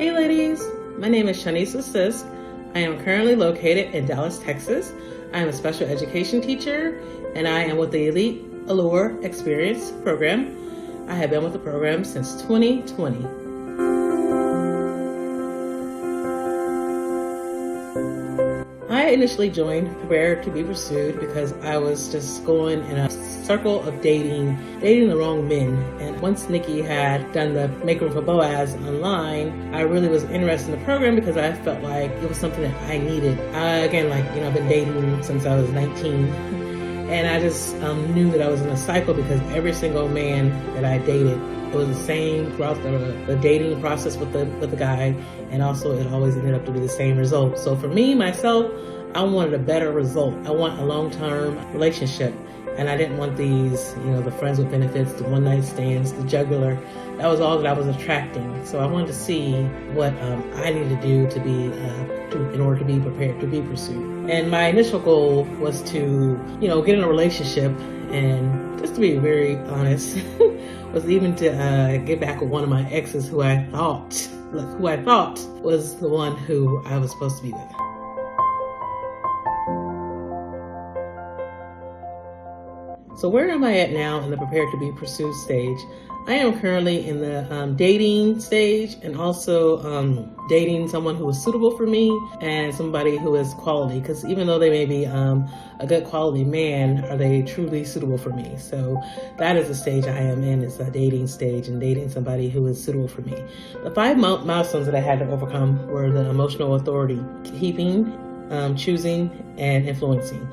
Hey ladies, my name is Shauniesa Sisk. I am currently located in Dallas, Texas. I am a special education teacher and I am with the Elite Allure Experience program. I have been with the program since 2020. I initially joined Prepare to be Pursued because I was just going in a circle of dating the wrong men. And once Nikki had done the Makeover for Boaz online, I really was interested in the program because I felt like it was something that I needed. I've been dating since I was 19. And I just knew that I was in a cycle because every single man that I dated, it was the same throughout the dating process with the guy, and also it always ended up to be the same result. So for me, myself, I wanted a better result. I want a long-term relationship, and I didn't want these, the friends with benefits, the one-night stands, the jugular. That was all that I was attracting. So I wanted to see what I needed to do to be in order to be prepared to be pursued. And my initial goal was to, get in a relationship, and just to be very honest, was even to get back with one of my exes who I thought was the one who I was supposed to be with. So where am I at now in the Prepared to be Pursued stage? I am currently in the dating stage, and also dating someone who is suitable for me and somebody who is quality, because even though they may be a good quality man, are they truly suitable for me? So that is the stage I am in, is the dating stage, and dating somebody who is suitable for me. The 5 milestones that I had to overcome were the emotional authority: keeping, choosing, and influencing.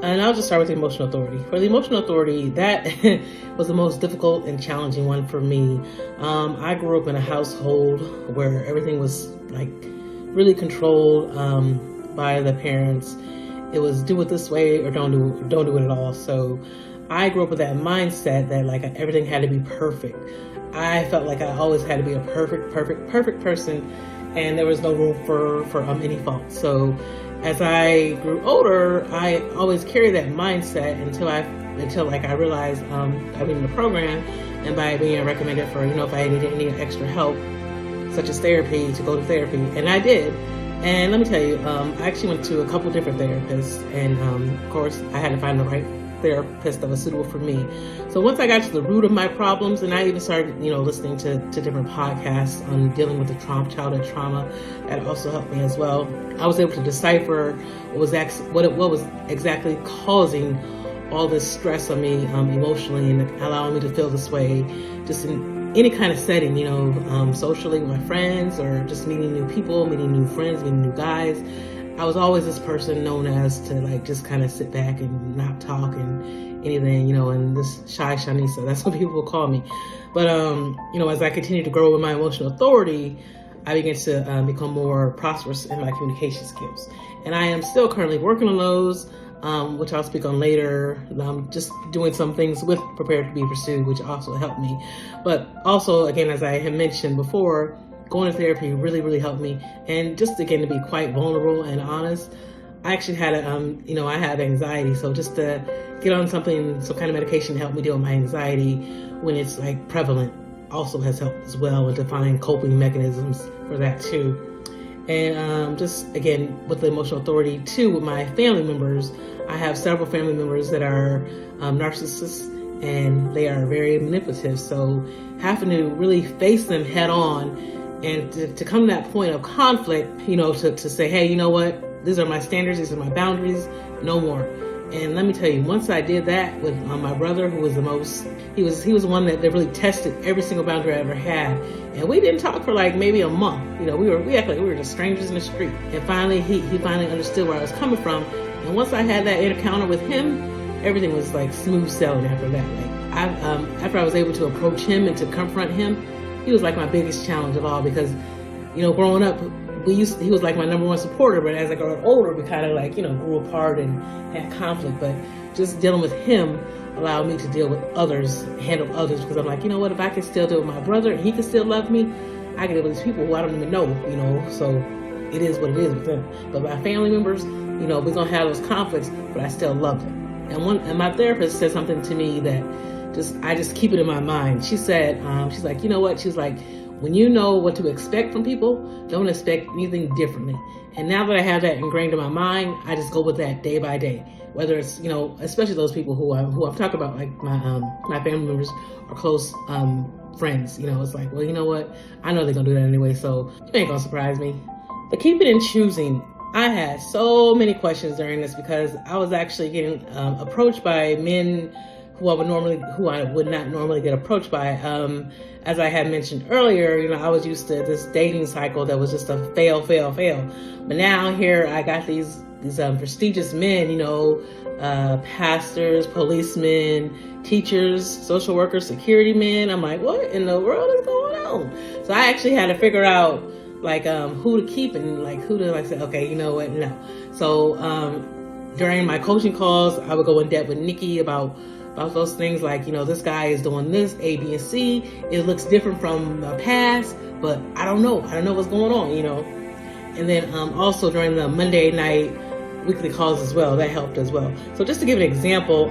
And I'll just start with the emotional authority. For the emotional authority, that was the most difficult and challenging one for me. I grew up in a household where everything was really controlled by the parents. It was do it this way or don't do it at all. So I grew up with that mindset that everything had to be perfect. I felt like I always had to be a perfect person, and there was no room for any fault. So as I grew older, I always carried that mindset until I realized I was in the program, and by being recommended for, if I needed any extra help, such as therapy, to go to therapy. And I did. And let me tell you, I actually went to a couple different therapists, and of course I had to find the right therapist that was suitable for me. So once I got to the root of my problems, and I even started, listening to different podcasts on dealing with the childhood trauma, that also helped me as well. I was able to decipher what was exactly causing all this stress on me emotionally, and allowing me to feel this way, just in any kind of setting, socially with my friends, or just meeting new people, meeting new friends, meeting new guys. I was always this person known as to just kind of sit back and not talk and anything, and this shy Shauniesa, that's what people will call me. But, as I continued to grow in my emotional authority, I began to become more prosperous in my communication skills. And I am still currently working on those, which I'll speak on later. Just doing some things with Prepared to be Pursued, which also helped me. But also, again, as I had mentioned before, going to therapy really, really helped me. And just again, to be quite vulnerable and honest, I actually had I have anxiety. So just to get on some kind of medication to help me deal with my anxiety when it's prevalent also has helped as well, and to find coping mechanisms for that too. And just again, with the emotional authority too, with my family members, I have several family members that are narcissists, and they are very manipulative. So having to really face them head on, and to come to that point of conflict, to say, hey, you know what? These are my standards. These are my boundaries. No more. And let me tell you, once I did that with my brother, who was he was the one that really tested every single boundary I ever had. And we didn't talk for maybe a month. We acted like we were just strangers in the street. And finally, he finally understood where I was coming from. And once I had that encounter with him, everything was smooth sailing after that. After I was able to approach him and to confront him, he was my biggest challenge of all, because, growing up, he was my number one supporter, but as I got older, we kind of grew apart and had conflict. But just dealing with him allowed me to deal with others, handle others, because I'm what, if I can still deal with my brother and he can still love me, I can deal with these people who I don't even know, so it is what it is with them. But my family members, we're going to have those conflicts, but I still love them. And my therapist said something to me that I just keep it in my mind. She said, she's like, what? She's like, when you know what to expect from people, don't expect anything differently. And now that I have that ingrained in my mind, I just go with that day by day. Whether it's, especially those people who I've talked about, like my family members or close friends. It's like, well, you know what? I know they're gonna do that anyway, so it ain't gonna surprise me. But keeping and choosing, I had so many questions during this because I was actually getting approached by men who I would not normally get approached by. As I had mentioned earlier, I was used to this dating cycle that was just a fail. But now here I got these prestigious men, pastors, policemen, teachers, social workers, security men. I'm like, what in the world is going on? So I actually had to figure out who to keep and who to say, okay, you know what? No. So during my coaching calls, I would go in depth with Nikki about those things this guy is doing this, A, B, and C. It looks different from the past, but I don't know what's going on, And then also during the Monday night weekly calls as well, that helped as well. So just to give an example,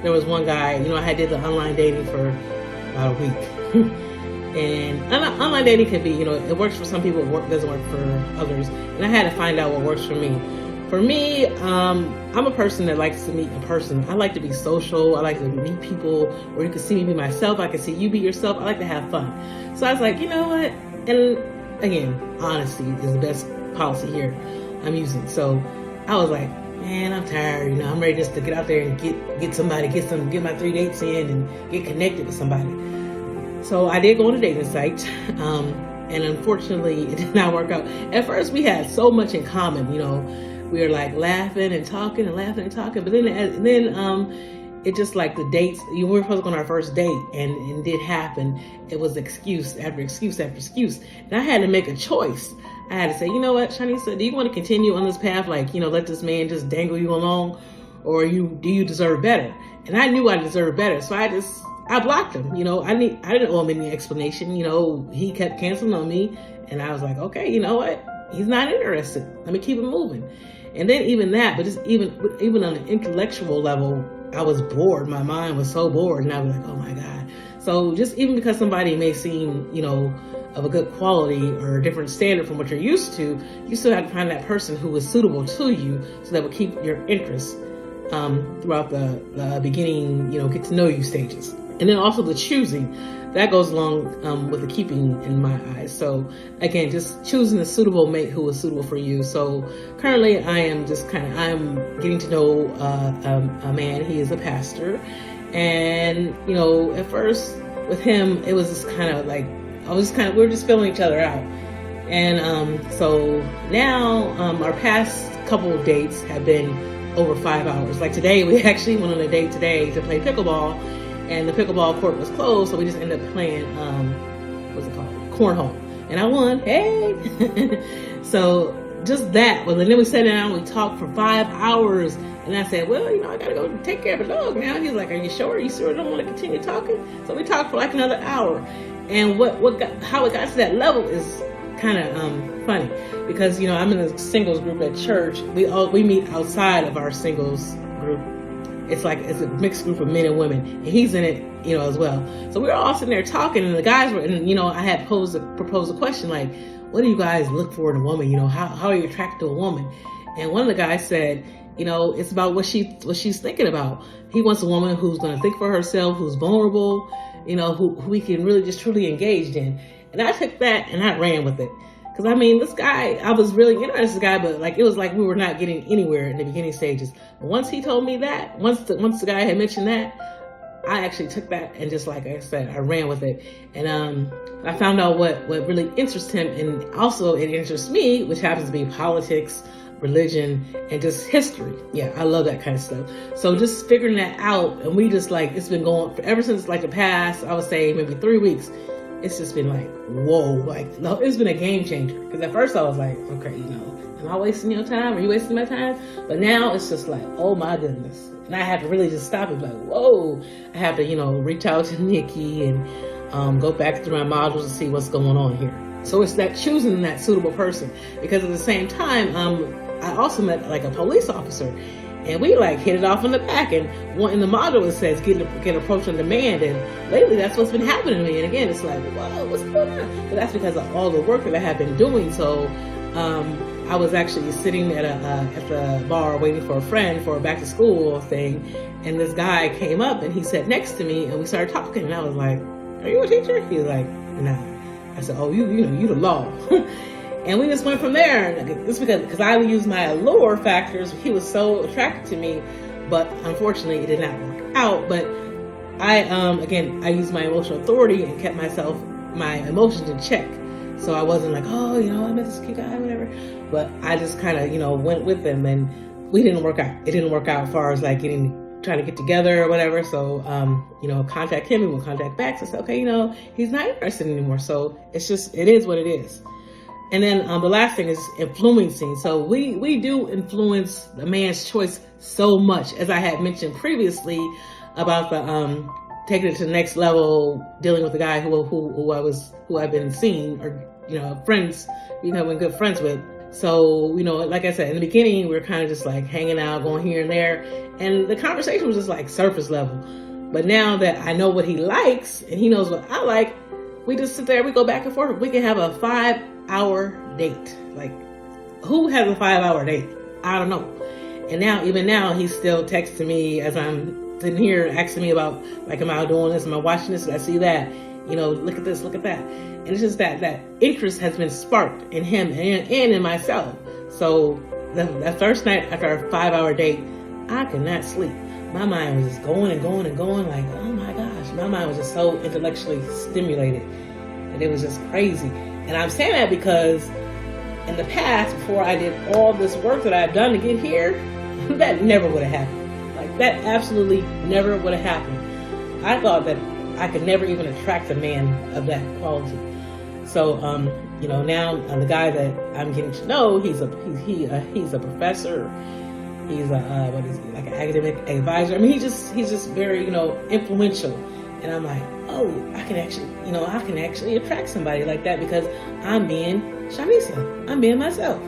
there was one guy, I did the online dating for about a week. And online dating can be, it works for some people, it doesn't work for others. And I had to find out what works for me. For me, I'm a person that likes to meet in person. I like to be social. I like to meet people where you can see me be myself. I can see you be yourself. I like to have fun. So I was like, you know what? And again, honesty is the best policy here I'm using. So I was like, man, I'm tired. I'm ready just to get out there and get somebody, get my 3 dates in and get connected with somebody. So I did go on a dating site. And unfortunately, it did not work out. At first, we had so much in common, we were laughing and talking, but then it just the dates, we were supposed to go on our first date and it did happen. It was excuse after excuse after excuse. And I had to make a choice. I had to say, you know what, Shauniesa, do you want to continue on this path? Let this man just dangle you along, or do you deserve better? And I knew I deserved better. So I blocked him. I didn't owe him any explanation. He kept canceling on me and I was like, okay, you know what? He's not interested. Let me keep it moving. And then even that, but just even on an intellectual level, I was bored. My mind was so bored, and I was like, oh my God. So just even because somebody may seem, of a good quality or a different standard from what you're used to, you still have to find that person who is suitable to you, so that will keep your interest throughout the beginning, get to know you stages. And then also the choosing. That goes along with the keeping in my eyes. So again, just choosing a suitable mate who is suitable for you. So currently I am I'm getting to know a man. He is a pastor. And, at first with him, it was just we were just filling each other out. And so now our past couple of dates have been over 5 hours. Today, we actually went on a date today to play pickleball. And the pickleball court was closed, so we just ended up playing, what's it called? Cornhole. And I won. Hey! So just that. Well, and then we sat down, we talked for 5 hours. And I said, well, I got to go take care of the dog now. He's like, are you sure? You sure don't want to continue talking? So we talked for another hour. And how it got to that level is kind of funny. Because, I'm in a singles group at church. We meet outside of our singles group. It's a mixed group of men and women, and he's in it, as well. So we were all sitting there talking, and the guys were, and I had proposed a question what do you guys look for in a woman? How are you attracted to a woman? And one of the guys said, it's about what she's thinking about. He wants a woman who's going to think for herself, who's vulnerable, who we can really just truly engage in. And I took that and I ran with it. Because this guy, I was really interested in this guy, but it was we were not getting anywhere in the beginning stages. But once he told me that, once the guy had mentioned that, I actually took that and just like I said, I ran with it. And I found out what really interests him, and also it interests me, which happens to be politics, religion, and just history. Yeah, I love that kind of stuff. So just figuring that out, and we just it's been going ever since the past, I would say maybe 3 weeks. It's just been whoa, no, it's been a game changer. Because at first I was like, okay, am I wasting your time? Are you wasting my time? But now it's just oh my goodness. And I have to really just stop it, whoa. I have to, reach out to Nikki and go back through my modules and see what's going on here. So it's that choosing that suitable person. Because at the same time, I also met a police officer. And we like hit it off in the back. And one in the module it says get approach on demand. And lately that's what's been happening to me. And again, it's like, whoa, what's going on? But that's because of all the work that I have been doing. So I was actually sitting at the bar waiting for a friend for a back to school thing, and this guy came up and he sat next to me and we started talking, and I was like, "Are you a teacher?" He was like, "No." I said, "Oh, you the law." And we just went from there. And it's because I used my allure factors. He was so attracted to me, but unfortunately it did not work out. But I used my emotional authority and kept my emotions in check. So I wasn't like, oh, I met this cute guy, whatever. But I just kind of, went with him, and we didn't work out. It didn't work out as far as like trying to get together or whatever. So, contact him, and we'll contact back. So I said, okay, he's not interested anymore. So it is what it is. And then the last thing is influencing. So we do influence a man's choice so much, as I had mentioned previously about the taking it to the next level, dealing with a guy who I've been seeing, or friends, been good friends with. So like I said in the beginning, we were kind of just like hanging out, going here and there, and the conversation was just like surface level. But now that I know what he likes and he knows what I like, we just sit there, we go back and forth. We can have a 5-hour date. Like, who has a 5-hour date? I don't know. And even now, he's still texting me as I'm sitting here, asking me about, like, am I doing this? Am I watching this? Did I see that? Look at this, look at that. And it's just that interest has been sparked in him and in myself. So that first night after our 5-hour date, I could not sleep. My mind was just going and going and going, like, oh my gosh. My mind was just so intellectually stimulated. And it was just crazy. And I'm saying that because in the past, before I did all this work that I've done to get here, that never would have happened. Like, that absolutely never would have happened. I thought that I could never even attract a man of that quality. So, now the guy that I'm getting to know, he's a professor. He's like an academic advisor. I mean, he's just very, influential. And I'm like, oh, I can actually attract somebody like that because I'm being Shauniesa. I'm being myself.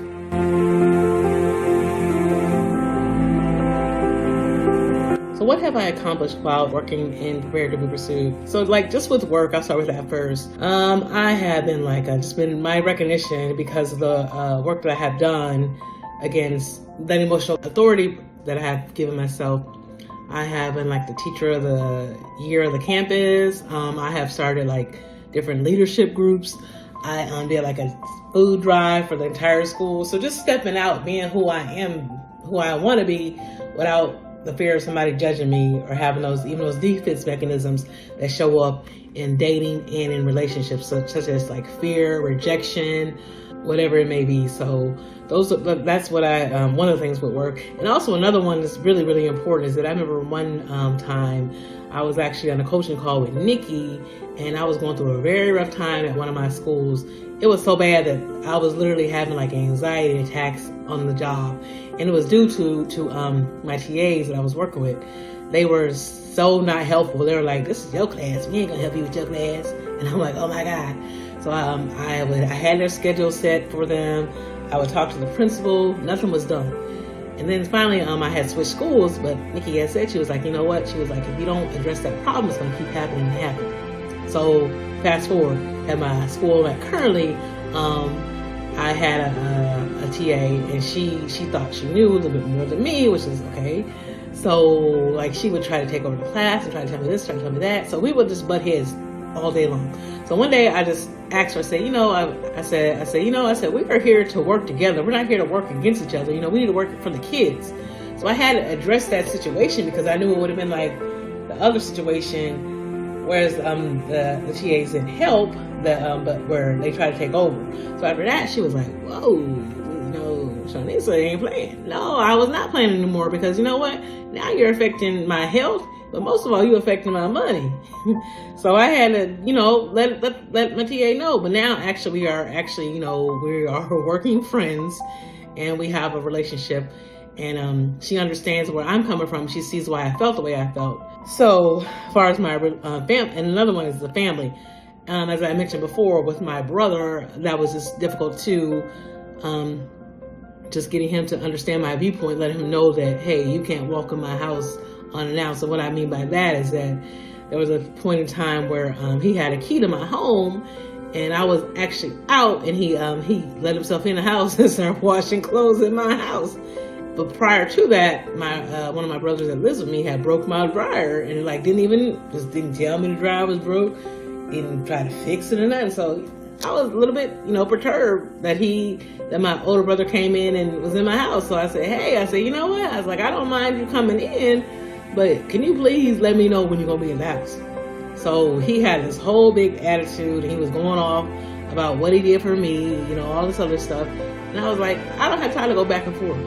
So what have I accomplished while working in Prepared to be Pursued? So like just with work, I'll start with that first. I have been just been my recognition because of the work that I have done against that emotional authority that I have given myself. I have been the teacher of the year of the campus. I have started different leadership groups. I did a food drive for the entire school. So just stepping out, being who I am, who I want to be, without the fear of somebody judging me or having those defense mechanisms that show up in dating and in relationships, such as fear, rejection, whatever it may be. So that's what one of the things with work. And also another one that's really, really important is that I remember one time I was actually on a coaching call with Nikki, and I was going through a very rough time at one of my schools. It was so bad that I was literally having anxiety attacks on the job. And it was due to my TAs that I was working with. They were so not helpful. They were like, this is your class. We ain't gonna help you with your class. And I'm like, oh my God. So I had their schedule set for them. I would talk to the principal. Nothing was done. And then finally, I had switched schools, but Nikki had said, she was like, you know what? She was like, if you don't address that problem, it's going to keep happening and happening. So fast forward, at my school currently, I had a TA, and she thought she knew a little bit more than me, which is okay. So she would try to take over the class and try to tell me this, try to tell me that. So we would just butt heads all day long. So one day I just asked her, I said, I said, we are here to work together. We're not here to work against each other. We need to work for the kids. So I had to address that situation because I knew it would have been like the other situation, whereas the TAs didn't help, but where they tried to take over. So after that, she was like, whoa, Shauniesa ain't playing. No, I was not playing anymore because you know what? Now you're affecting my health. But most of all, you affecting my money. So I had to, let my TA know. But now we are working friends, and we have a relationship. And she understands where I'm coming from. She sees why I felt the way I felt. So as far as my family, and another one is the family. As I mentioned before, with my brother, that was just difficult too. just getting him to understand my viewpoint, letting him know that, hey, you can't walk in my house unannounced. And what I mean by that is that there was a point in time where he had a key to my home, and I was actually out, and he let himself in the house and started washing clothes in my house. But prior to that, my one of my brothers that lives with me had broke my dryer, and didn't tell me the dryer was broke, didn't try to fix it or nothing. So I was a little bit, perturbed that my older brother came in and was in my house. So I said, hey, you know what? I was like, I don't mind you coming in, but can you please let me know when you're gonna be in the house? So he had this whole big attitude, and he was going off about what he did for me, all this other stuff. And I was like, I don't have time to go back and forth.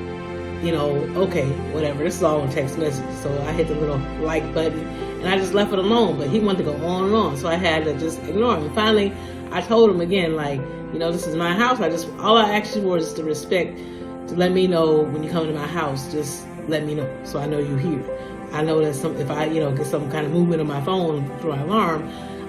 Okay, whatever. This is all on text message. So I hit the little like button, and I just left it alone. But he wanted to go on and on, so I had to just ignore him. And finally, I told him again, this is my house. All I asked you for is to respect, to let me know when you come to my house. Just let me know, so I know you're here. I know that if I, get some kind of movement on my phone through my alarm,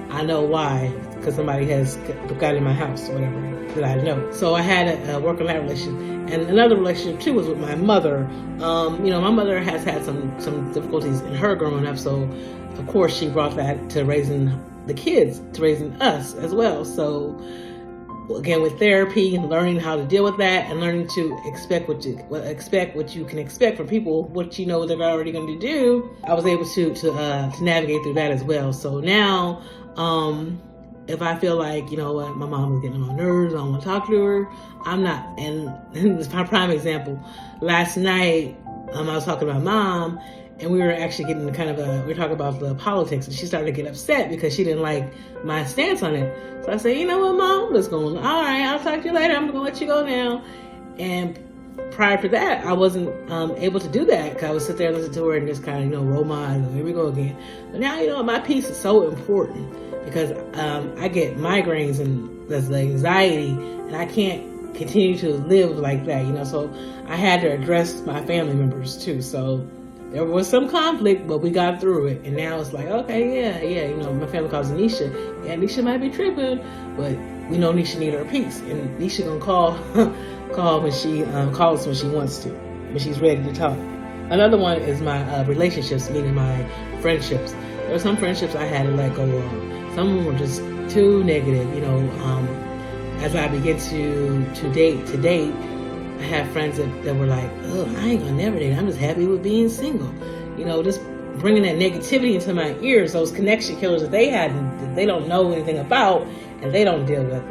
I know why, because somebody has got in my house or whatever that I know. So I had to work on that relationship. And another relationship too was with my mother. My mother has had some difficulties in her growing up, so of course she brought that to raising the kids, to raising us as well. So again, with therapy, learning how to deal with that, and learning to expect what you can expect from people, what you know they're already going to do, I was able to navigate through that as well. So now, if I feel like, my mom is getting on my nerves, I don't want to talk to her, I'm not. And this is my prime example. Last night, I was talking to my mom, and we were actually getting we were talking about the politics, and she started to get upset because she didn't like my stance on it. So I said, you know what, Mom, let's go. All right, I'll talk to you later. I'm going to let you go now. And prior to that, I wasn't able to do that, because I would sit there and listen to her and just kind of, roll my eyes. Here we go again. But now, my peace is so important, because I get migraines, and that's the anxiety, and I can't continue to live like that, so I had to address my family members too. So there was some conflict, but we got through it. And now it's like, okay, yeah, my family calls Nisha. Yeah, Nisha might be tripping, but we know Nisha need her peace. And Nisha gonna call when she calls when she wants to, when she's ready to talk. Another one is my relationships, meaning my friendships. There were some friendships I had to let go of. Some of them were just too negative, as I begin to date, I have friends that were like, oh, I ain't gonna never date. I'm just happy with being single. Just bringing that negativity into my ears, those connection killers that they had, that they don't know anything about and they don't deal with.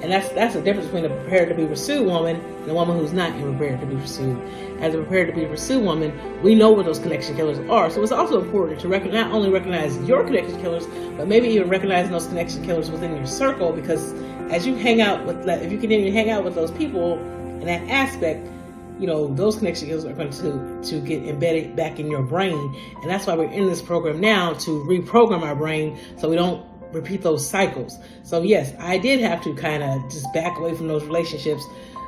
And that's the difference between a prepared to be pursued woman and a woman who's not prepared to be pursued. As a prepared to be pursued woman, we know what those connection killers are. So it's also important to not only recognize your connection killers, but maybe even recognizing those connection killers within your circle, because as you hang out with, if you continue to hang out with those people in that aspect, those connection skills are going to get embedded back in your brain. And that's why we're in this program now, to reprogram our brain so we don't repeat those cycles. So yes, I did have to kind of just back away from those relationships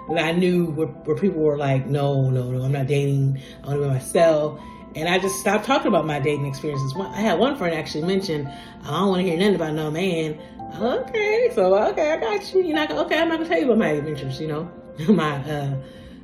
that I knew where people were like, no, I'm not dating, I want to be myself. And I just stopped talking about my dating experiences. I had one friend actually mention, I don't want to hear nothing about no man. Okay, I got you. I'm not gonna tell you about my adventures,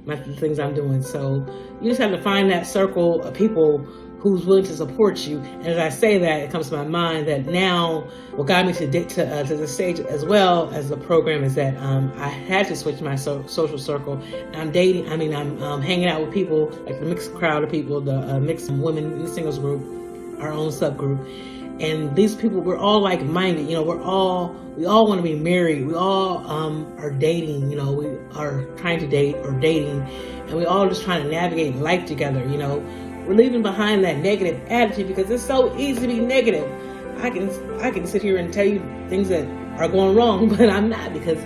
my things I'm doing. So you just have to find that circle of people who's willing to support you. And as I say that, it comes to my mind that now what got me to the stage as well as the program is that I had to switch my social circle. And I'm hanging out with people like the mixed crowd of people, the mixed women in the singles group, our own subgroup. And these people, we're all like-minded. We all want to be married. We all are dating. We are trying to date or dating, and we all just trying to navigate life together. We're leaving behind that negative attitude, because it's so easy to be negative. I can sit here and tell you things that are going wrong, but I'm not, because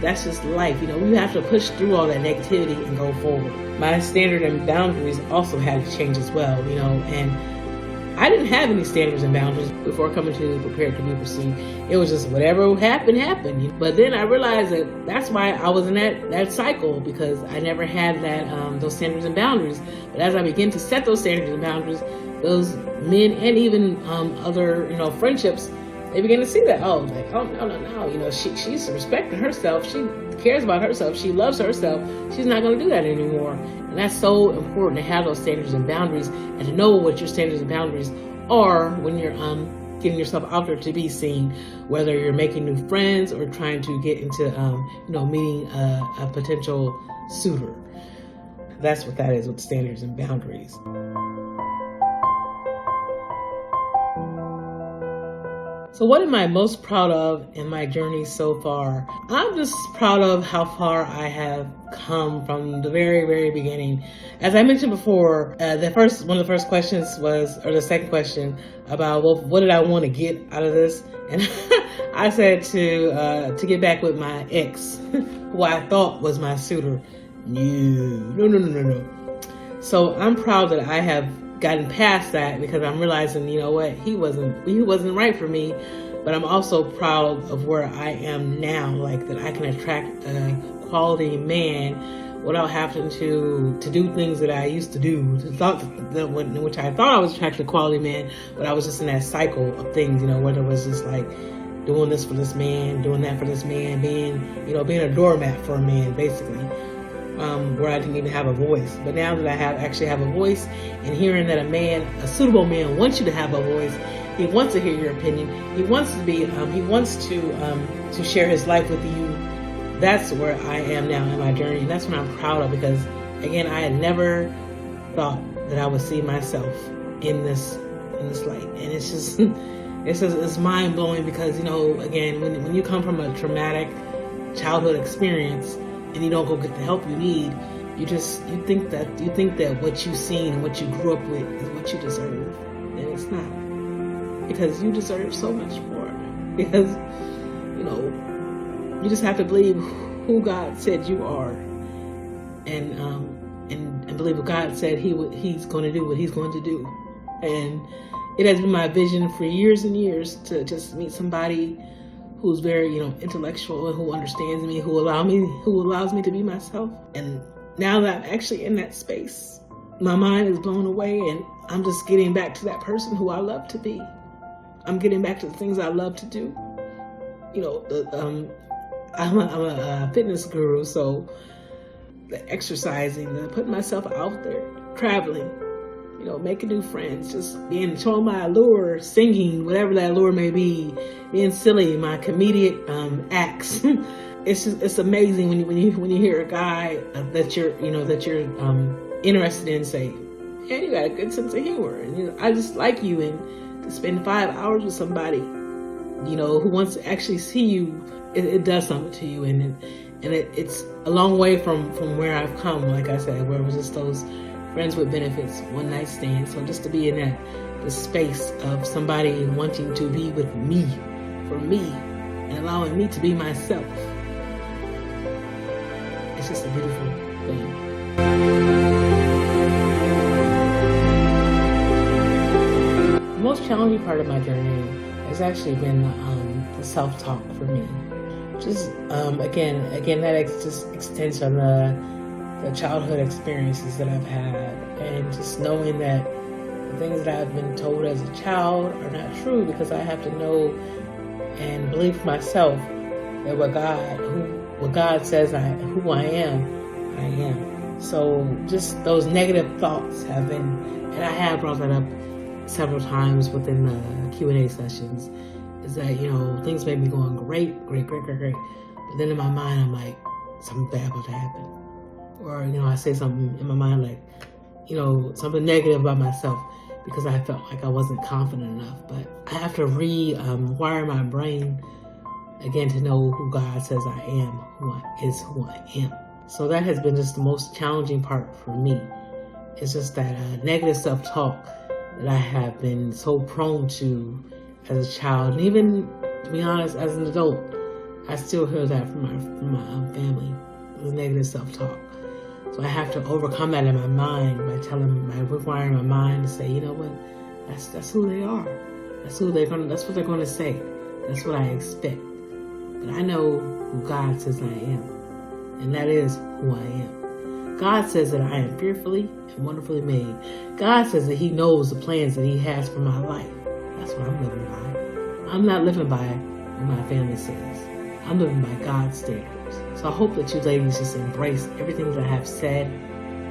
that's just life. We have to push through all that negativity and go forward. My standard and boundaries also had to change as well. And I didn't have any standards and boundaries before coming to Prepared to be Pursued. It was just whatever happened. But then I realized that that's why I was in that cycle, because I never had those standards and boundaries. But as I began to set those standards and boundaries, those men and even other friendships they begin to see that, oh, like, oh, no, you know, she's respecting herself. She cares about herself. She loves herself. She's not going to do that anymore. And that's so important to have those standards and boundaries, and to know what your standards and boundaries are when you're getting yourself out there to be seen, whether you're making new friends or trying to get into, meeting a potential suitor. That's what that is with standards and boundaries. So what am I most proud of in my journey so far? I'm just proud of how far I have come from the very, very beginning. As I mentioned before, one of the first questions was, or the second question about, well, what did I want to get out of this? And I said to get back with my ex, who I thought was my suitor. No. So I'm proud that I have gotten past that, because I'm realizing, you know what, he wasn't right for me. But I'm also proud of where I am now, like that I can attract a quality man without having to do things that I used to do. Which I thought I was attracting a quality man, but I was just in that cycle of things, you know, whether it was just like doing this for this man, doing that for this man, being a doormat for a man, basically. Where I didn't even have a voice. But now that I actually have a voice, and hearing that a suitable man wants you to have a voice, he wants to hear your opinion, he wants to share his life with you. That's where I am now in my journey, and that's what I'm proud of, because again, I had never thought that I would see myself in this light, and it's mind blowing, because again, when you come from a traumatic childhood experience, and you don't go get the help you need, you think that what you've seen and what you grew up with is what you deserve, and it's not, because you deserve so much more. Because you just have to believe who God said you are, and believe what God said He's going to do what He's going to do. And it has been my vision for years and years to just meet somebody who's very, intellectual, and who understands me, who allows me to be myself. And now that I'm actually in that space, my mind is blown away, and I'm just getting back to that person who I love to be. I'm getting back to the things I love to do. I'm a fitness guru, so the exercising, the putting myself out there, traveling, making new friends, just showing my allure, singing, whatever that allure may be, being silly, my comedic acts. It's amazing when you hear a guy that you're interested in say, yeah, you got a good sense of humor, and I just like you, and to spend 5 hours with somebody, who wants to actually see you, it does something to you, and it's a long way from where I've come. Like I said, where it was just those friends with benefits, one night stands. So just to be in the space of somebody wanting to be with me, for me, and allowing me to be myself, it's just a beautiful thing. The most challenging part of my journey has actually been the self-talk for me. Just again, that just extends on the childhood experiences that I've had, and just knowing that the things that I've been told as a child are not true, because I have to know and believe for myself that what God says who I am. So just those negative thoughts have been, and I have brought that up several times within the Q&A sessions, is that things may be going great, but then in my mind I'm like, something bad about to happen. Or, I say something in my mind like, something negative about myself, because I felt like I wasn't confident enough. But I have to rewire my brain again to know who God says I am, who I am. So that has been just the most challenging part for me. It's just that negative self-talk that I have been so prone to as a child. And even, to be honest, as an adult, I still hear that from my family, the negative self-talk. So I have to overcome that in my mind by requiring my mind to say, you know what, that's who they are. That's what they're gonna say. That's what I expect. But I know who God says I am, and that is who I am. God says that I am fearfully and wonderfully made. God says that He knows the plans that He has for my life. That's what I'm living by. I'm not living by what my family says. I'm living by God's standards. So I hope that you ladies just embrace everything that I have said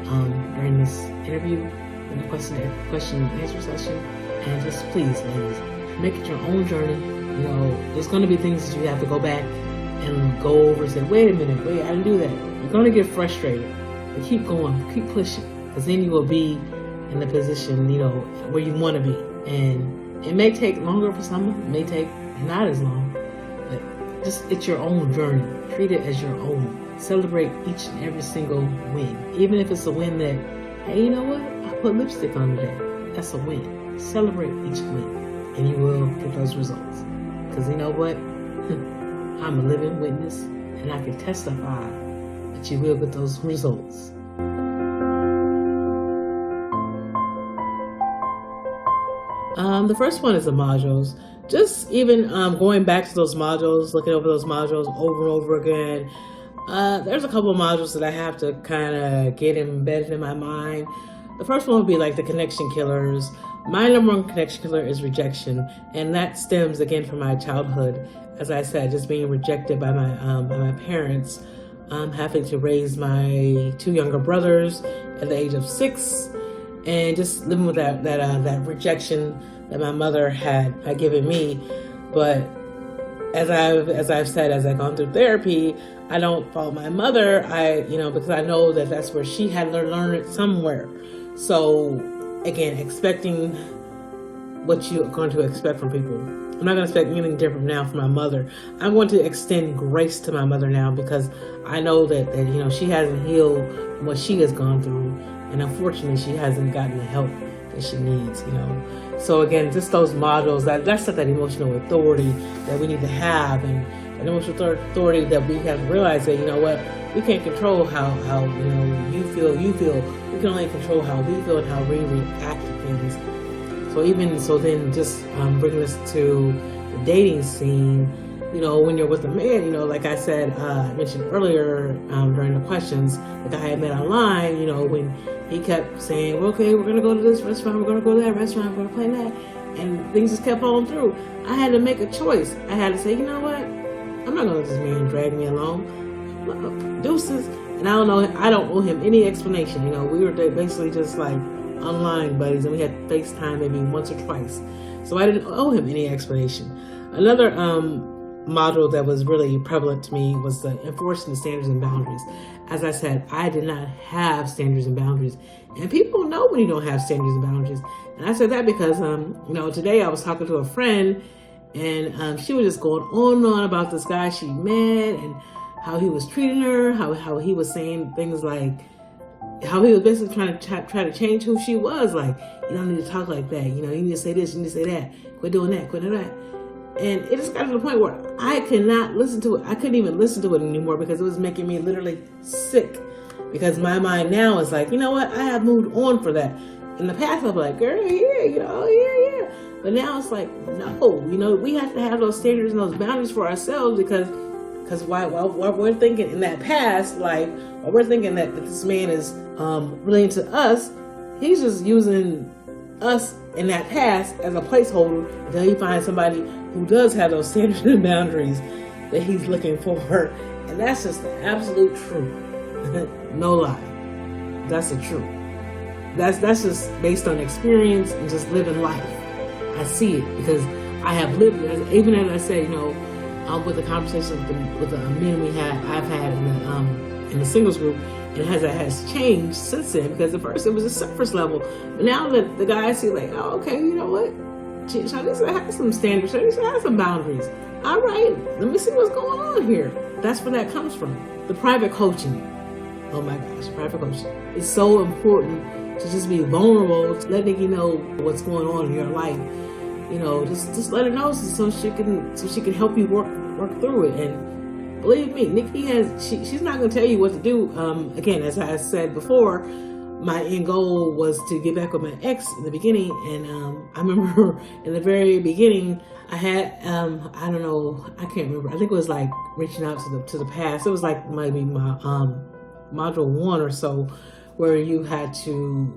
during this interview in the question and answer session. And just please, ladies, make it your own journey. You know, there's going to be things that you have to go back and go over and say, wait a minute, I didn't do that. You're going to get frustrated. But keep going, keep pushing, because then you will be in the position, you know, where you want to be. And it may take longer for some, it may take not as long, but just, it's your own journey. Treat it as your own. Celebrate each and every single win. Even if it's a win that, hey, you know what? I put lipstick on today. That's a win. Celebrate each win, and you will get those results. Because you know what? I'm a living witness, and I can testify that you will get those results. The first one is the modules. Just even going back to those modules, looking over those modules over and over again. There's a couple of modules that I have to kind of get embedded in my mind. The first one would be like the connection killers. My number one connection killer is rejection, and that stems again from my childhood. As I said, just being rejected by my parents, having to raise my two younger brothers at the age of 6, and just living with that rejection that my mother had given me. But as I've said, as I've gone through therapy, I don't fault my mother. Because I know that that's where she had to learn it somewhere. So again, expecting what you're going to expect from people. I'm not going to expect anything different now from my mother. I'm going to extend grace to my mother now, because I know that she hasn't healed from what she has gone through, and unfortunately she hasn't gotten the help that she needs. So again, just those modules, that's that emotional authority that we need to have, and an emotional authority that we have to realize that, we can't control how you feel. We can only control how we feel and how we react to things. Then just bringing us to the dating scene, when you're with a man, like I said, I mentioned earlier during the questions, the guy I met online, when he kept saying, well, okay, we're going to go to this restaurant, we're going to go to that restaurant, we're going to play that, and things just kept falling through. I had to make a choice. I had to say, you know what? I'm not going to let this man drag me along. Deuces. And I don't owe him any explanation. We were basically just like online buddies, and we had FaceTime maybe once or twice. So I didn't owe him any explanation. Another module that was really prevalent to me was the enforcing the standards and boundaries. As I said, I did not have standards and boundaries. And people know when you don't have standards and boundaries. And I said that because, today I was talking to a friend, and she was just going on and on about this guy she met and how he was treating her, how he was saying things like, how he was basically trying to change who she was. Like, you don't need to talk like that. You need to say this, you need to say that. Quit doing that, quit doing that. And it just got to the point where I could not listen to it. I couldn't even listen to it anymore, because it was making me literally sick. Because my mind now is like, you know what? I have moved on for that. In the past, I'm like, girl, yeah. But now it's like, no, we have to have those standards and those boundaries for ourselves, because while we're thinking in that past life, while we're thinking that this man is relating to us, he's just using us in that past as a placeholder until he finds somebody who does have those standards and boundaries that he's looking for. And that's just the absolute truth. No lie. That's the truth. That's just based on experience and just living life. I see it because I have lived it. Even as I say, with the conversations with the men I've had in the singles group, and has changed since then. Because at first it was a surface level, but now that the guys see, like, oh, okay, you know what? Shauniesa has some standards. Shauniesa has some boundaries. All right, let me see what's going on here. That's where that comes from. The private coaching. Oh my gosh, private coaching. It's so important to just be vulnerable, letting you know what's going on in your life. Just let her know so she can help you work through it. And believe me, Nikki she's not going to tell you what to do. Again, as I said before, my end goal was to get back with my ex in the beginning. And I remember in the very beginning, I had, I don't know, I can't remember. I think it was like reaching out to the past. It was like maybe my module 1 or so, where you had to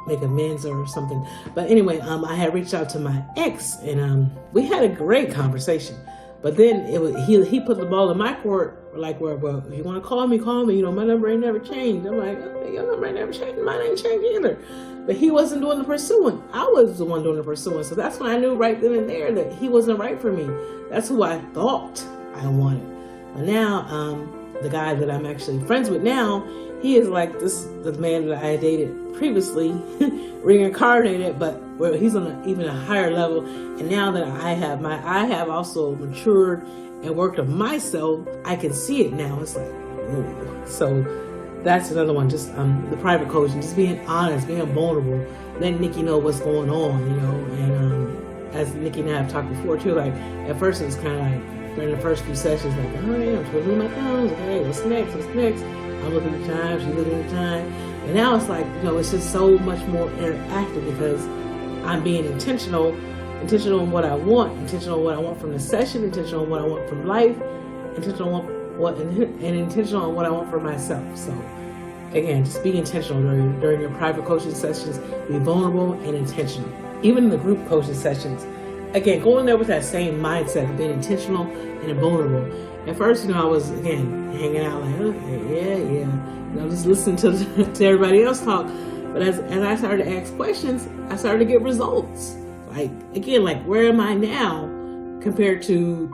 make amends or something. But anyway, I had reached out to my ex, and we had a great conversation. But then he put the ball in my court, like, well, if you want to call me, my number ain't never changed. I'm like, okay, your number ain't never changed, mine ain't changed either. But he wasn't doing the pursuing. I was the one doing the pursuing. So that's when I knew right then and there that he wasn't right for me. That's who I thought I wanted. But now, the guy that I'm actually friends with now, he is like the man that I dated previously, reincarnated, but where he's on even a higher level. And now that I have also matured and worked on myself, I can see it now. It's like, whoa. So that's another one, just the private coaching, just being honest, being vulnerable, letting Nikki know what's going on, and as Nikki and I have talked before too, like at first it was kind of like during the first few sessions, like, oh yeah, I'm twiddling my thumbs, okay, what's next? I'm looking at the time, she's looking at the time. And now it's like, it's just so much more interactive because I'm being intentional on what I want, intentional on what I want from the session, intentional on what I want from life, intentional on intentional on what I want for myself. So again, just be intentional during your private coaching sessions, be vulnerable and intentional. Even in the group coaching sessions, again, go in there with that same mindset of being intentional and vulnerable. At first, I was, again, hanging out like, okay, yeah. Just listening to everybody else talk. But as I started to ask questions, I started to get results. Like, again, like, where am I now compared to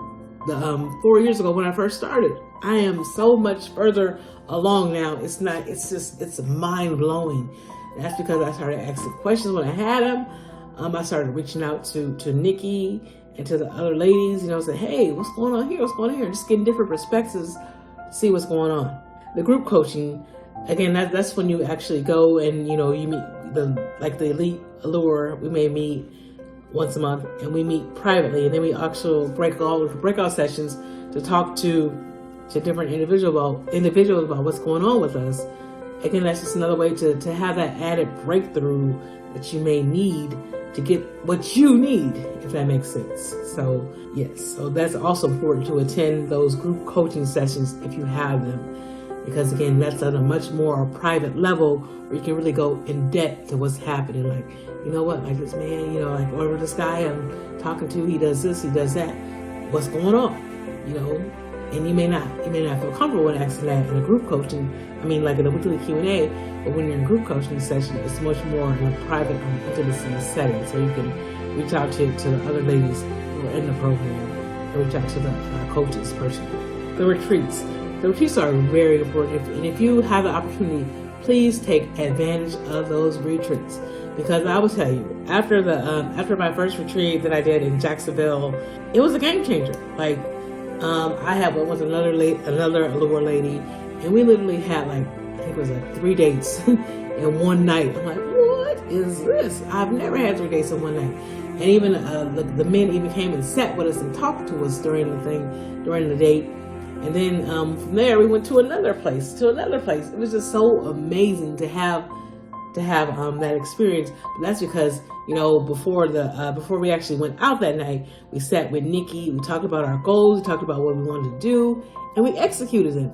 the 4 years ago when I first started? I am so much further along now. It's mind blowing. And that's because I started asking questions when I had them. I started reaching out to Nikki and to the other ladies, say, hey, what's going on here? What's going on here? Just getting different perspectives, see what's going on. The group coaching, again, that's when you actually go and, you meet the Elite Allure. We may meet once a month and we meet privately, and then we actually breakout sessions to talk to different individuals about what's going on with us. Again, that's just another way to have that added breakthrough that you may need to get what you need, if that makes sense. So yes, so that's also important to attend those group coaching sessions if you have them, because again, that's at a much more private level where you can really go in depth to what's happening. Like, like this man, or this guy I'm talking to, he does this, he does that. What's going on? And you may not feel comfortable with asking that in a group coaching. Like in a weekly Q&A, but when you're in a group coaching session, it's much more in a private intimacy setting. So you can reach out to the other ladies who are in the program, and reach out to the coaches personally. The retreats are very important. And if you have the opportunity, please take advantage of those retreats. Because I will tell you, after my first retreat that I did in Jacksonville, it was a game changer. Like, I went with another Allure lady, and we literally had I think it was 3 dates in one night. I'm like, what is this? I've never had 3 dates in one night. And even the men even came and sat with us and talked to us during the date. And then from there we went to another place. It was just so amazing to have that experience. But that's because before we actually went out that night, we sat with Nikki, we talked about our goals, we talked about what we wanted to do, and we executed them.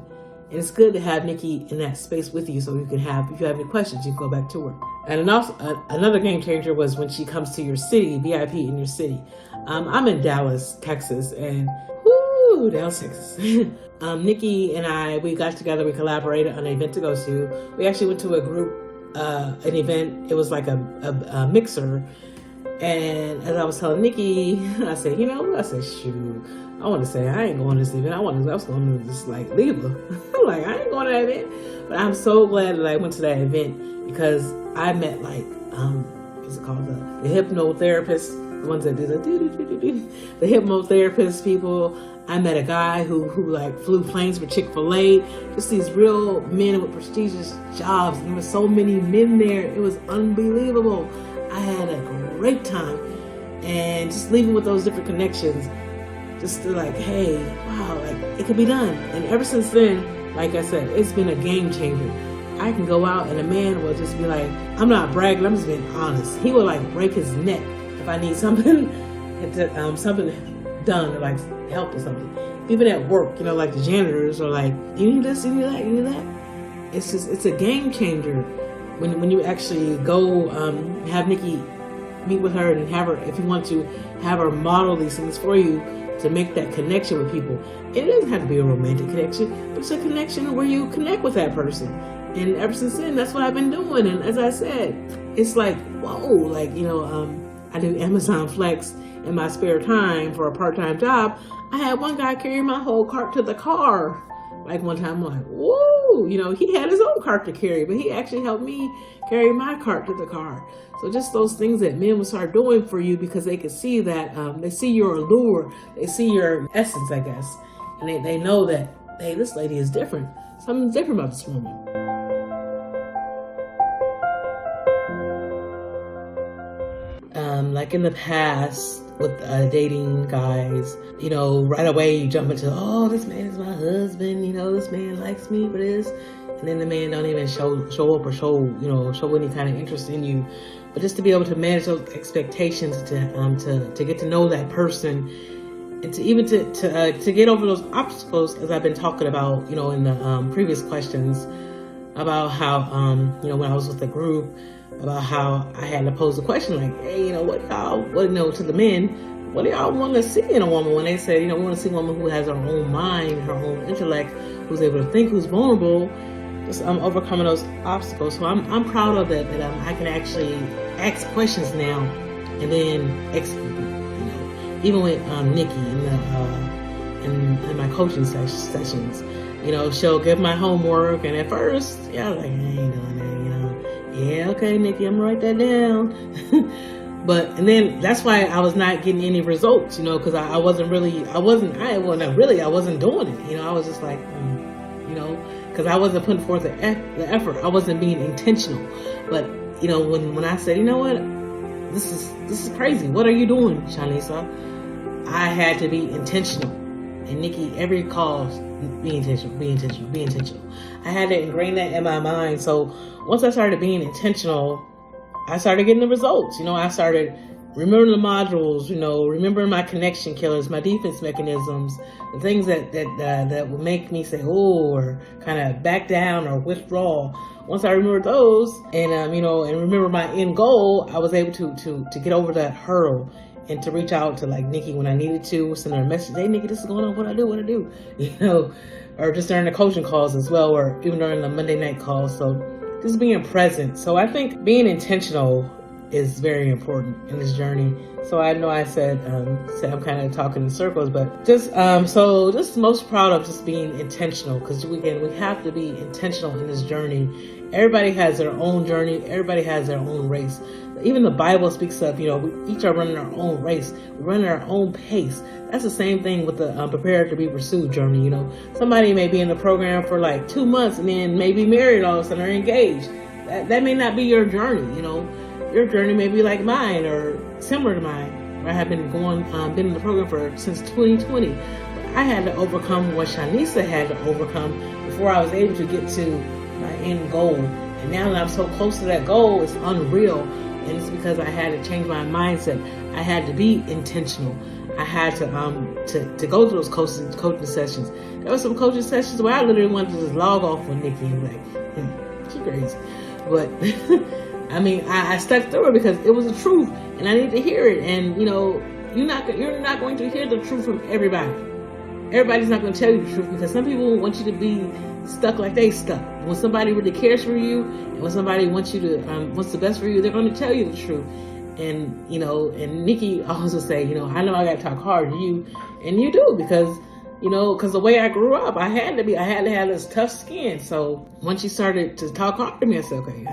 And it's good to have Nikki in that space with you, so if you have any questions, you can go back to her. And also, another game changer was when she comes to your city, VIP in your city. I'm in Dallas, Texas, and Dallas, Texas. Nikki and we got together, we collaborated on an event to go to. We actually went to a group an event. It was like a mixer, and as I was telling Nikki, I said, shoot, I want to say I ain't going to this event. I was going to just leave her. I'm like, I ain't going to that event. But I'm so glad that I went to that event, because I met what's it called, the hypnotherapist, the ones that did the hypnotherapist people. I met a guy who flew planes for Chick-fil-A, just these real men with prestigious jobs. And there were so many men there. It was unbelievable. I had a great time. And just leaving with those different connections, just to hey, wow, it could be done. And ever since then, like I said, it's been a game changer. I can go out and a man will just be like, I'm not bragging, I'm just being honest. He will break his neck if I need something, something done, or help or something. Even at work, like the janitors are you need this, you need that, you need that. It's a game changer. when you actually go have Nikki meet with her and have her, if you want to have her model these things for you to make that connection with people. It doesn't have to be a romantic connection, but it's a connection where you connect with that person. And ever since then, that's what I've been doing. And as I said, it's like, whoa, like, I do Amazon Flex in my spare time for a part-time job. I had one guy carry my whole cart to the car. Like one time, I'm like, whoa, he had his own cart to carry, but he actually helped me carry my cart to the car. So just those things that men will start doing for you because they can see that, they see your allure, they see your essence, I guess. And they know that, hey, this lady is different. Something's different about this woman. Like in the past with dating guys, right away you jump into, oh, this man is my husband, this man likes me for this. And then the man don't even show up or show any kind of interest in you. But just to be able to manage those expectations, to get to know that person, and to even to get over those obstacles, as I've been talking about, in the previous questions, about how when I was with the group, about how I had to pose a question like, hey, to the men, what do y'all want to see in a woman? When they said, we want to see a woman who has her own mind, her own intellect, who's able to think, who's vulnerable, just overcoming those obstacles. So I'm proud of that I can actually ask questions now and then execute them. Even with Nikki in my coaching sessions, she'll give my homework, and at first, I was like, I ain't doing that, Yeah, okay, Nikki, I'm gonna write that down. And then that's why I was not getting any results, because I wasn't doing it. I was just like, because I wasn't putting forth the effort. I wasn't being intentional. But, when I said, what, this is crazy. What are you doing, Shauniesa? I had to be intentional. And Nikki, every call, be intentional. I had to ingrain that in my mind. So once I started being intentional, I started getting the results. I started remembering the modules, remembering my connection killers, my defense mechanisms, the things that would make me say, oh, or kind of back down or withdraw. Once I remembered those and, and remember my end goal, I was able to get over that hurdle and to reach out to like Nikki when I needed to, send her a message, hey, Nikki, this is going on, what I do, or just during the coaching calls as well, or even during the Monday night calls. So just being present. So I think being intentional is very important in this journey. So I know I said I'm kind of talking in circles, but just most proud of just being intentional, because we have to be intentional in this journey. Everybody has their own journey. Everybody has their own race. Even the Bible speaks of, we each are running our own race. We run at our own pace. That's the same thing with the Prepare to Be Pursued journey. Somebody may be in the program for like 2 months and then may be married all of a sudden or engaged. That may not be your journey. Your journey may be like mine or similar to mine. I have been in the program since 2020. But I had to overcome what Shauniesa had to overcome before I was able to get to my end goal. And now that I'm so close to that goal, it's unreal. And it's because I had to change my mindset. I had to be intentional. I had to go through those coaching sessions. There were some coaching sessions where I literally wanted to just log off with Nikki and be like, she crazy. But I stuck through it because it was the truth, and I need to hear it. And you're not going to hear the truth from everybody. Everybody's not going to tell you the truth, because some people want you to be stuck like they stuck. When somebody really cares for you, and when somebody wants the best for you, they're going to tell you the truth. And and Nikki always will say, I know I got to talk hard to you, and you do, because the way I grew up, I had to have this tough skin. So once she started to talk hard to me, I said, okay,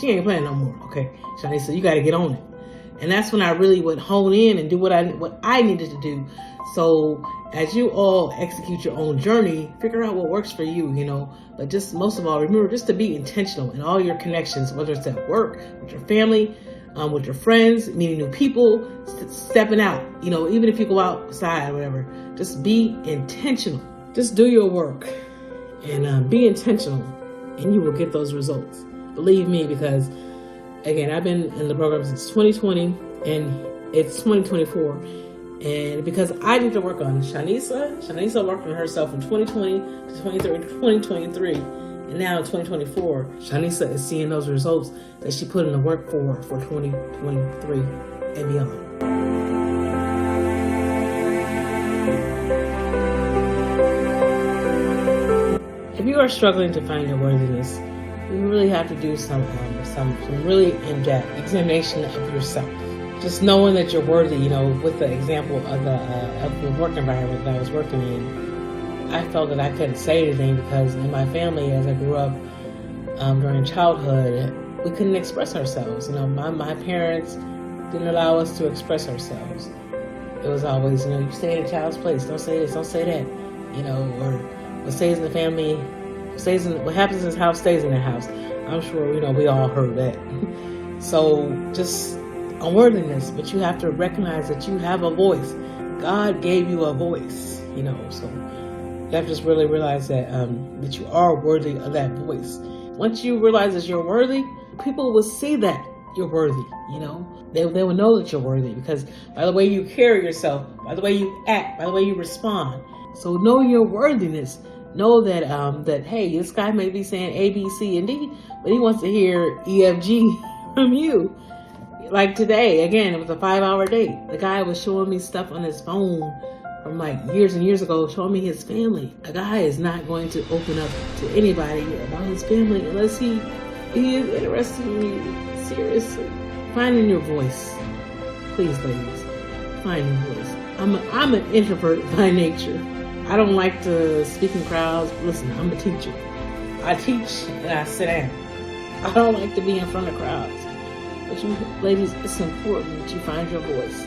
she ain't playing no more. Okay, Shauniesa, you got to get on it. And that's when I really would hone in and do what I needed to do. So as you all execute your own journey, figure out what works for you, but just most of all, remember just to be intentional in all your connections, whether it's at work, with your family, with your friends, meeting new people, stepping out, even if you go outside or whatever, just be intentional. Just do your work and be intentional, and you will get those results. Believe me, because again, I've been in the program since 2020 and it's 2024. And because I need to work on Shauniesa worked on herself from 2020 to 2023. And now in 2024, Shauniesa is seeing those results that she put in the work for 2023 and beyond. If you are struggling to find your worthiness, you really have to do some really in-depth examination of yourself. Just knowing that you're worthy, with the example of the work environment that I was working in, I felt that I couldn't say anything because in my family, as I grew up during childhood, we couldn't express ourselves. My parents didn't allow us to express ourselves. It was always, you stay in a child's place. Don't say this, don't say that, or what stays in the family, what happens in this house stays in the house. I'm sure, we all heard that. So just unworthiness, but you have to recognize that you have a voice. God gave you a voice, so you have to just really realize that that you are worthy of that voice. Once you realize that you're worthy, people will see that you're worthy, They will know that you're worthy because by the way you carry yourself, by the way you act, by the way you respond. So know your worthiness. Know that that hey, this guy may be saying A, B, C, and D, but he wants to hear E, F, G from you. Like today, again, it was a 5-hour date. The guy was showing me stuff on his phone from like years and years ago, showing me his family. A guy is not going to open up to anybody about his family unless he is interested in you. Seriously. Finding your voice. Please, ladies, find your voice. I'm an introvert by nature. I don't like to speak in crowds. Listen, I'm a teacher. I teach and I sit down. I don't like to be in front of crowds. But you ladies, it's important that you find your voice.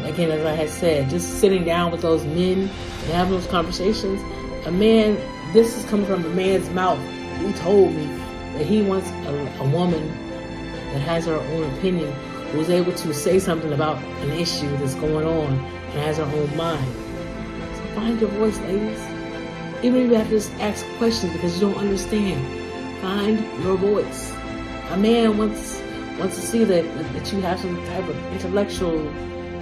Again, as I had said, just sitting down with those men and having those conversations. This is coming from a man's mouth. He told me that he wants a woman that has her own opinion, who's able to say something about an issue that's going on and has her own mind. So find your voice, ladies. Even if you have to just ask questions because you don't understand, find your voice. A man wants to see that you have some type of intellectual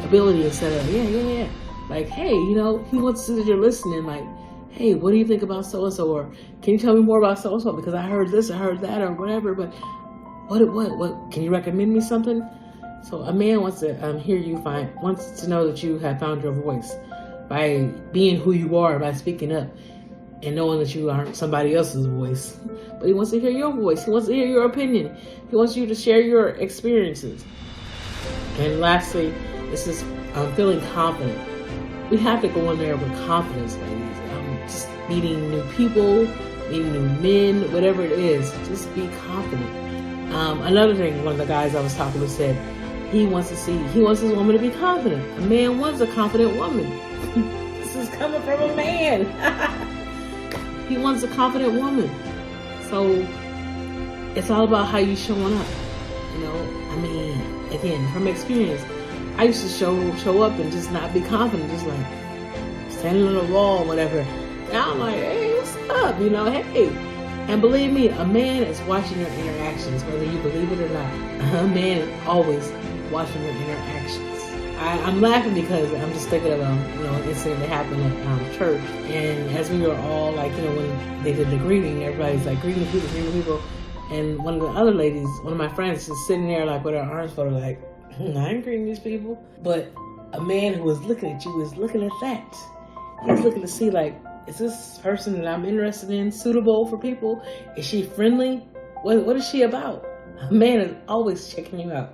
ability instead of yeah. Like, hey, he wants to see that you're listening. Like, hey, what do you think about so and so? Or can you tell me more about so and so? Because I heard this, I heard that, or whatever. But what? Can you recommend me something? So a man wants to wants to know that you have found your voice by being who you are, by speaking up and knowing that you aren't somebody else's voice. But he wants to hear your voice. He wants to hear your opinion. He wants you to share your experiences. And lastly, this is feeling confident. We have to go in there with confidence, ladies. Just meeting new people, meeting new men, whatever it is, just be confident. Another thing, one of the guys I was talking with said, he wants his woman to be confident. A man wants a confident woman. This is coming from a man. He wants a confident woman. So it's all about how you showing up. Again, from experience, I used to show up and just not be confident, just like standing on the wall, whatever. Now I'm like, hey, what's up? Hey. And believe me, a man is watching your interactions, whether you believe it or not. A man is always watching your interactions. I'm laughing because I'm just thinking of an incident that happened at church, and as we were all when they did the greeting, everybody's like greeting people, and one of the other ladies, one of my friends, is sitting there like with her arms folded, like, I ain't greeting these people. But a man who was looking at you was looking at that. He was looking to see like, is this person that I'm interested in suitable for people? Is she friendly? What is she about? A man is always checking you out.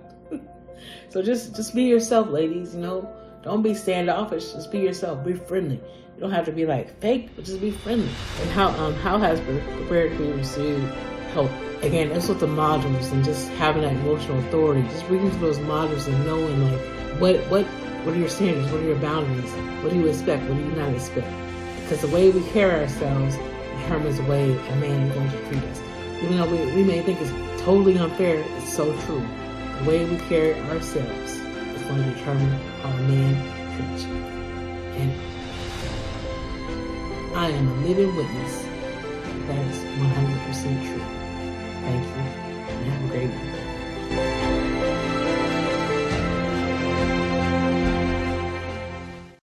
So just be yourself, ladies. Don't be standoffish. Just be yourself. Be friendly. You don't have to be like fake, but just be friendly. And how has prepared to receive help? Again, that's with the modules and just having that emotional authority. Just reading through those modules and knowing like what are your standards? What are your boundaries? What do you expect? What do you not expect? Because the way we carry ourselves determines the way a man is going to treat us. Even though we may think it's totally unfair, it's so true. The way we carry ourselves is going to determine how a man treats you. And I am a living witness that is 100% true.